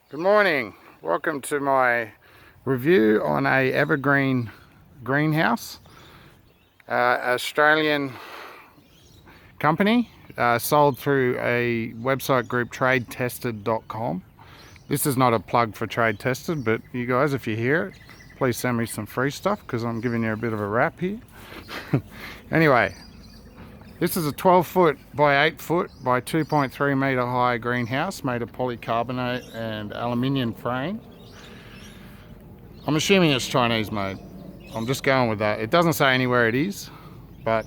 Good morning. Welcome to my review on a Evergreen greenhouse. Australian company, sold through a website group, tradetested.com. This is not a plug for Trade Tested, but you guys, if you hear it, please send me some free stuff because I'm giving you a bit of a rap here. Anyway, this is a 12 foot by 8 foot by 2.3 metre high greenhouse made of polycarbonate and aluminium frame. I'm assuming it's Chinese made. I'm just going with that. It doesn't say anywhere it is, but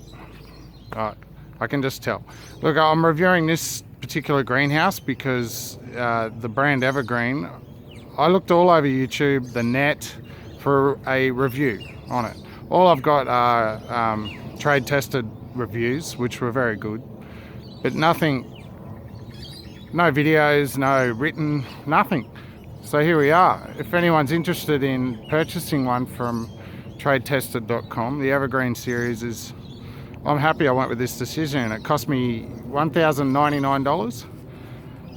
I can just tell. Look, I'm reviewing this particular greenhouse because the brand Evergreen, I looked all over YouTube, the net, for a review on it. All I've got are trade tested reviews, which were very good, but nothing, no videos, no written, nothing. So here we are. If anyone's interested in purchasing one from tradetested.com, the Evergreen series is, I'm happy I went with this decision. It cost me $1,099,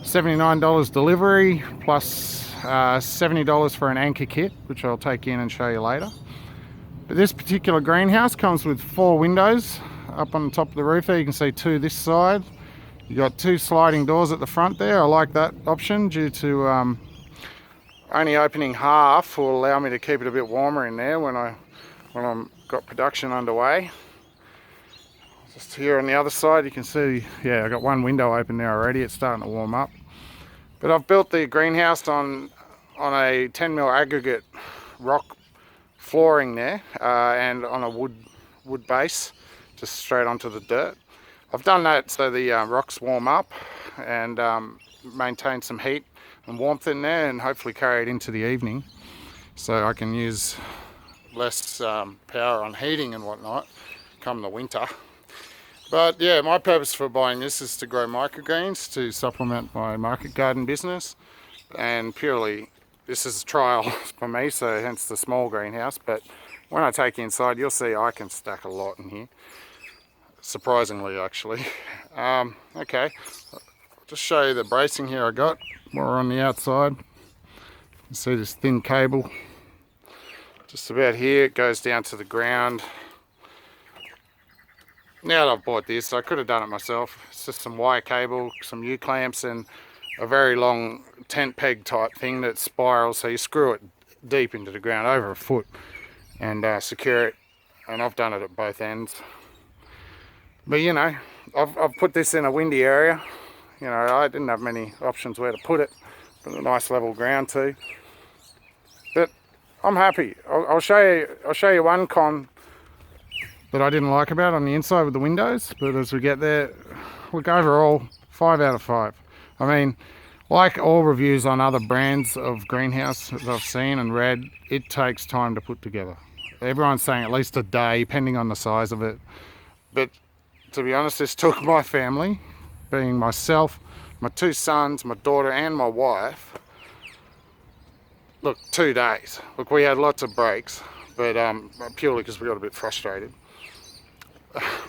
$79 delivery, plus $70 for an anchor kit, which I'll take in and show you later. But this particular greenhouse comes with 4 windows up on the top of the roof there. You can see 2 this side. You got 2 sliding doors at the front there. I like that option due to only opening half will allow me to keep it a bit warmer in there when I'm got production underway. Just here on the other side, you can see, yeah, I got 1 window open there already. It's starting to warm up. But I've built the greenhouse on a 10mm aggregate rock flooring there, and on a wood base, just straight onto the dirt. I've done that so the rocks warm up and maintain some heat and warmth in there, and hopefully carry it into the evening, so I can use less power on heating and whatnot come the winter. But yeah, my purpose for buying this is to grow microgreens to supplement my market garden business, and purely this is a trial for me, so hence the small greenhouse. But when I take you inside, you'll see I can stack a lot in here, surprisingly actually. Okay, I'll just show you the bracing here I got more on the outside. You can see this thin cable just about here. It goes down to the ground. Now that I've bought this, I could have done it myself. It's just some wire cable, some U-clamps, and a very long tent peg type thing that spirals, so you screw it deep into the ground, over a foot, and secure it. And I've done it at both ends. But you know, I've put this in a windy area. You know, I didn't have many options where to put it, but a nice level ground too. But I'm happy. I'll show you one con that I didn't like about on the inside with the windows, but as we get there, look, overall 5 out of 5. I mean, like all reviews on other brands of greenhouse that I've seen and read, it takes time to put together. Everyone's saying at least a day, depending on the size of it. But to be honest, this took my family, being myself, my 2 sons, my daughter and my wife, look, 2 days. Look, we had lots of breaks, but purely because we got a bit frustrated.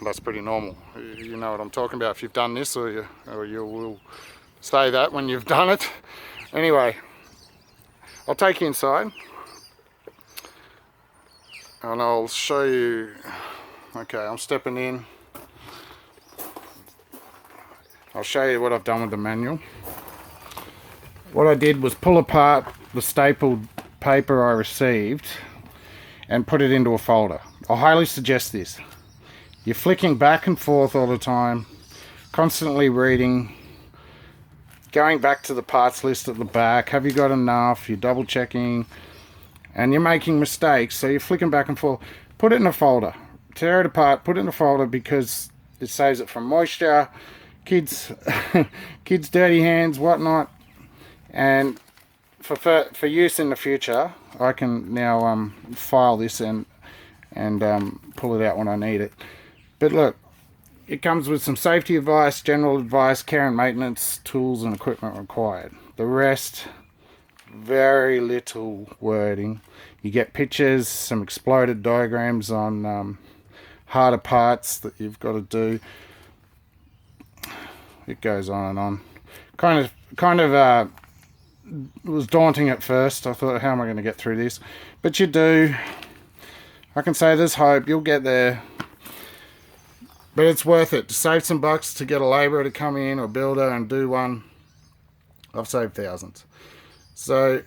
That's pretty normal. You know what I'm talking about if you've done this, or you will say that when you've done it. Anyway, I'll take you inside and I'll show you. Okay, I'm stepping in. I'll show you what I've done with the manual. What I did was pull apart the stapled paper I received and put it into a folder. I highly suggest this. You're flicking back and forth all the time, constantly reading, going back to the parts list at the back. Have you got enough? You're double checking, and you're making mistakes, so you're flicking back and forth. Put it in a folder. Tear it apart, put it in a folder, because it saves it from moisture, kids dirty hands, whatnot. And for use in the future, I can now file this and pull it out when I need it. But look, it comes with some safety advice, general advice, care and maintenance, tools and equipment required. The rest, very little wording. You get pictures, some exploded diagrams on harder parts that you've got to do. It goes on and on. Kind of it was daunting at first. I thought, how am I going to get through this? But you do. I can say there's hope. You'll get there. But it's worth it. To save some bucks to get a labourer to come in or builder and do one, I've saved thousands. So,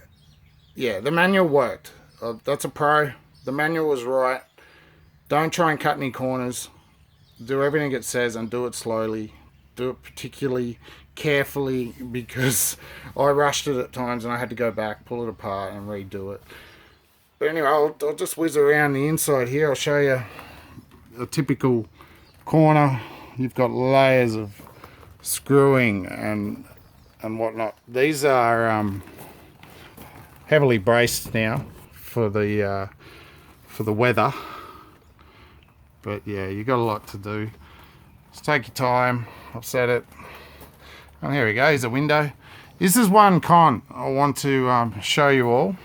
yeah, the manual worked. That's a pro. The manual was right. Don't try and cut any corners. Do everything it says and do it slowly. Do it particularly carefully, because I rushed it at times and I had to go back, pull it apart and redo it. But anyway, I'll just whiz around the inside here. I'll show you a typical corner. You've got layers of screwing and whatnot. These are heavily braced now for the weather. But yeah, you got a lot to do. Just take your time. I've said it. And here we go. Here's a window. This is one con I want to show you all.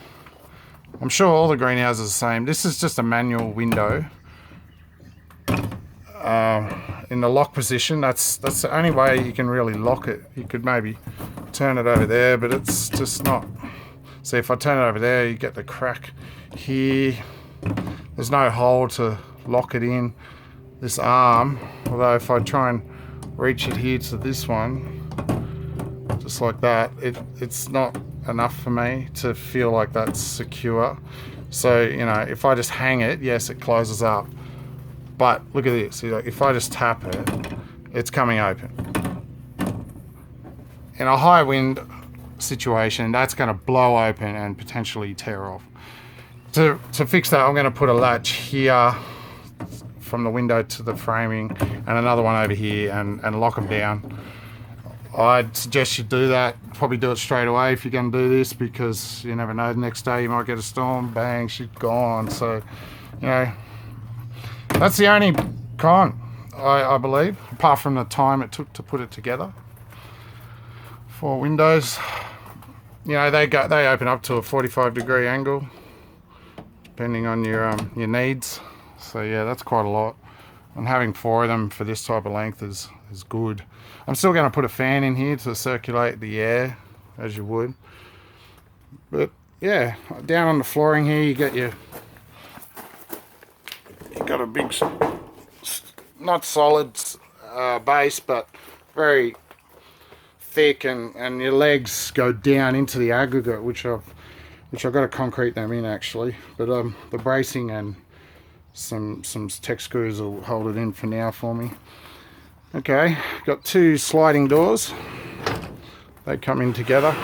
I'm sure all the greenhouses are the same. This is just a manual window in the lock position. That's the only way you can really lock it. You could maybe turn it over there, but it's just not. See, if I turn it over there, you get the crack here. There's no hole to lock it in. This arm, although if I try and reach it here to this one, just like that, it's not enough for me to feel like that's secure. So, you know, if I just hang it, yes, it closes up. But look at this. See, like, if I just tap it, it's coming open. In a high wind situation, that's going to blow open and potentially tear off. To fix that, I'm going to put a latch here from the window to the framing and another one over here and lock them down. I'd suggest you do that. Probably do it straight away if you're going to do this, because you never know, the next day you might get a storm, bang, she's gone. So, you know, that's the only con, I believe, apart from the time it took to put it together. 4 windows, you know, they open up to a 45-degree angle depending on your needs. So yeah, that's quite a lot. And having 4 of them for this type of length is good. I'm still going to put a fan in here to circulate the air, as you would. But yeah, down on the flooring here, you got a big, not solid base, but very thick, and your legs go down into the aggregate, which I've got to concrete them in actually. But the bracing and some tech screws will hold it in for now for me. Okay, got 2 sliding doors. They come in together.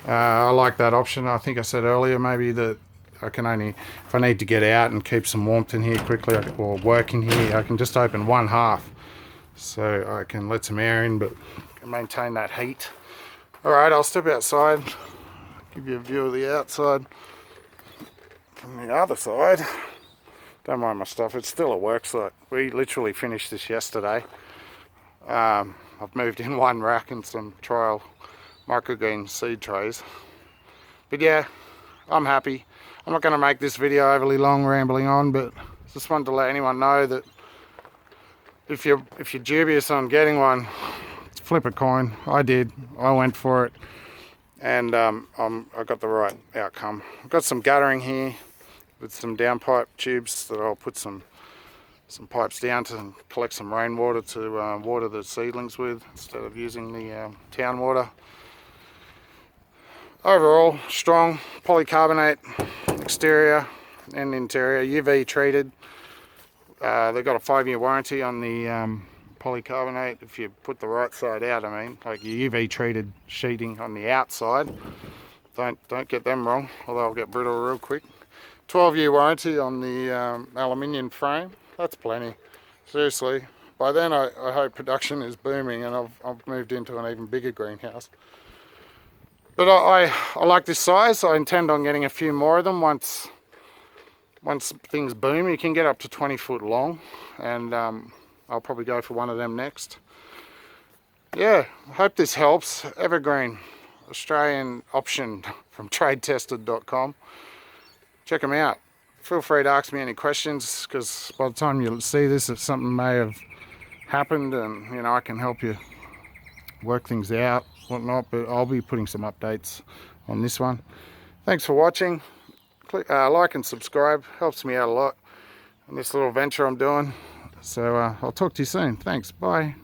I like that option. I think I said earlier maybe that I can only, if I need to get out and keep some warmth in here quickly, or work in here, I can just open one half, so I can let some air in but maintain that heat. Alright, I'll step outside, give you a view of the outside from the other side. Don't mind my stuff, it's still a work site. We literally finished this yesterday. I've moved in 1 rack and some trial microgreen seed trays. But yeah, I'm happy. I'm not going to make this video overly long, rambling on, but just wanted to let anyone know that if you're dubious on getting one, flip a coin. I did. I went for it, and I got the right outcome. I've got some guttering here with some downpipe tubes that I'll put some pipes down to collect some rainwater to water the seedlings with, instead of using the town water. Overall, strong polycarbonate exterior and interior, UV treated. They've got a 5-year warranty on the polycarbonate if you put the right side out. I mean, like your UV treated sheeting on the outside. Don't get them wrong, or they'll get brittle real quick. 12-year warranty on the aluminium frame. That's plenty. Seriously. By then, I hope production is booming and I've moved into an even bigger greenhouse. But I like this size. I intend on getting a few more of them once things boom. You can get up to 20 foot long, and I'll probably go for one of them next. Yeah, I hope this helps. Evergreen, Australian option from tradetested.com. Check them out. Feel free to ask me any questions, because by the time you see this, if something may have happened, and you know, I can help you work things out, whatnot, but I'll be putting some updates on this one. Thanks for watching. Click like and subscribe, helps me out a lot in this little venture I'm doing. So I'll talk to you soon. Thanks, bye.